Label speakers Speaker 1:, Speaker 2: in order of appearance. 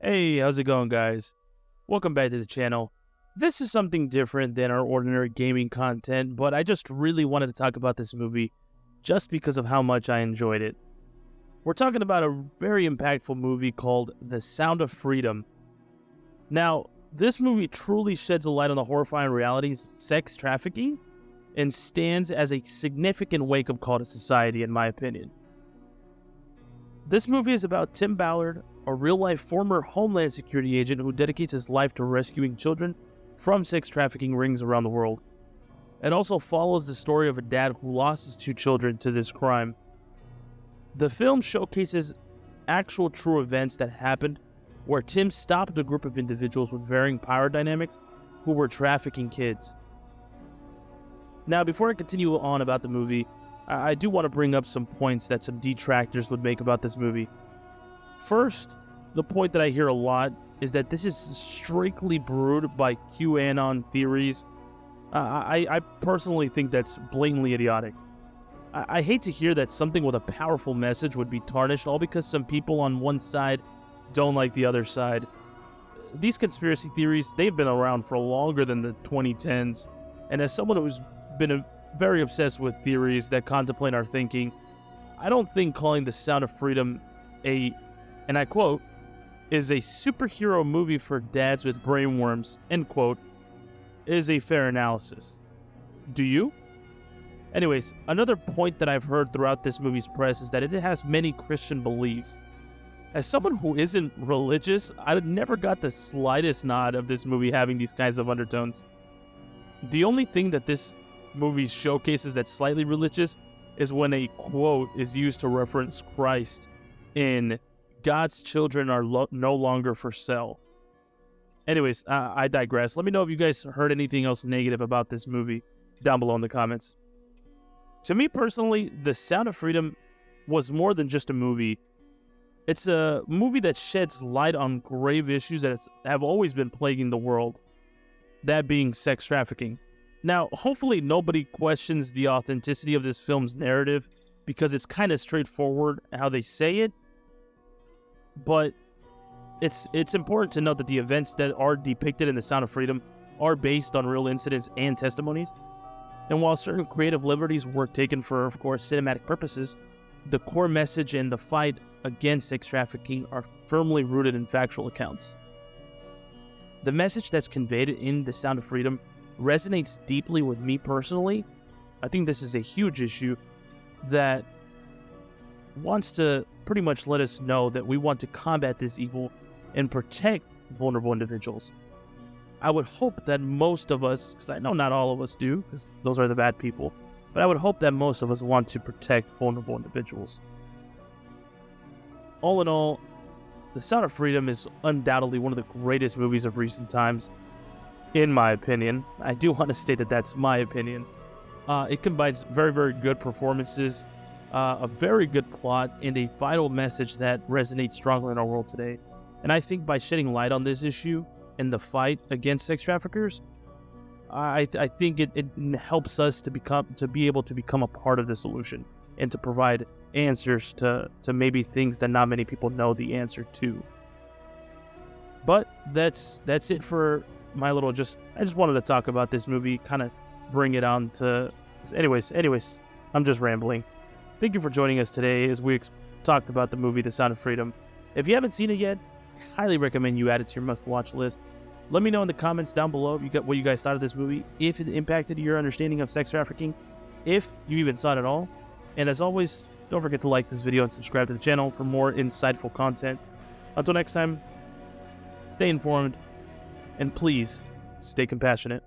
Speaker 1: Hey, how's it going, guys? Welcome back to the channel. This is something different than our ordinary gaming content, but I just really wanted to talk about this movie just because of how much I enjoyed it. We're talking about a very impactful movie called The Sound of Freedom. Now, this movie truly sheds a light on the horrifying realities of sex trafficking and stands as a significant wake-up call to society, in my opinion. This movie is about Tim Ballard, a real-life former Homeland Security agent who dedicates his life to rescuing children from sex trafficking rings around the world. It also follows the story of a dad who lost his two children to this crime. The film showcases actual true events that happened where Tim stopped a group of individuals with varying power dynamics who were trafficking kids. Now, before I continue on about the movie, I do want to bring up some points that some detractors would make about this movie. First, the point that I hear a lot is that this is strictly brewed by QAnon theories. I personally think that's blatantly idiotic. I hate to hear that something with a powerful message would be tarnished all because some people on one side don't like the other side. These conspiracy theories, they've been around for longer than the 2010s, and as someone who's been very obsessed with theories that contemplate our thinking, I don't think calling The Sound of Freedom and I quote, is a superhero movie for dads with brainworms, end quote, is a fair analysis. Do you? Anyways, another point that I've heard throughout this movie's press is that it has many Christian beliefs. As someone who isn't religious, I never got the slightest nod of this movie having these kinds of undertones. The only thing that this movie showcases that's slightly religious is when a quote is used to reference Christ in God's children are no longer for sale. Anyways, I digress. Let me know if you guys heard anything else negative about this movie down below in the comments. To me personally, The Sound of Freedom was more than just a movie. It's a movie that sheds light on grave issues that have always been plaguing the world, that being sex trafficking. Now, hopefully nobody questions the authenticity of this film's narrative because it's kind of straightforward how they say it. But it's important to note that the events that are depicted in The Sound of Freedom are based on real incidents and testimonies. And while certain creative liberties were taken for, of course, cinematic purposes, the core message and the fight against sex trafficking are firmly rooted in factual accounts. The message that's conveyed in The Sound of Freedom resonates deeply with me personally. I think this is a huge issue that wants to pretty much let us know that we want to combat this evil and protect vulnerable individuals. I would hope that most of us, because I know not all of us do, because those are the bad people, but I would hope that most of us want to protect vulnerable individuals. All in all, The Sound of Freedom is undoubtedly one of the greatest movies of recent times, in my opinion. I do want to state that that's my opinion. It combines very, very good performances, a very good plot, and a vital message that resonates strongly in our world today. And I think by shedding light on this issue and the fight against sex traffickers, I think it helps us to be able to become a part of the solution and to provide answers to maybe things that not many people know the answer to. But that's it for my little I just wanted to talk about this movie, kind of bring it on to anyways, I'm just rambling. Thank you for joining us today as we talked about the movie The Sound of Freedom. If you haven't seen it yet, I highly recommend you add it to your must-watch list. Let me know in the comments down below what you guys thought of this movie, if it impacted your understanding of sex trafficking, if you even saw it at all. And as always, don't forget to like this video and subscribe to the channel for more insightful content. Until next time, stay informed, and please stay compassionate.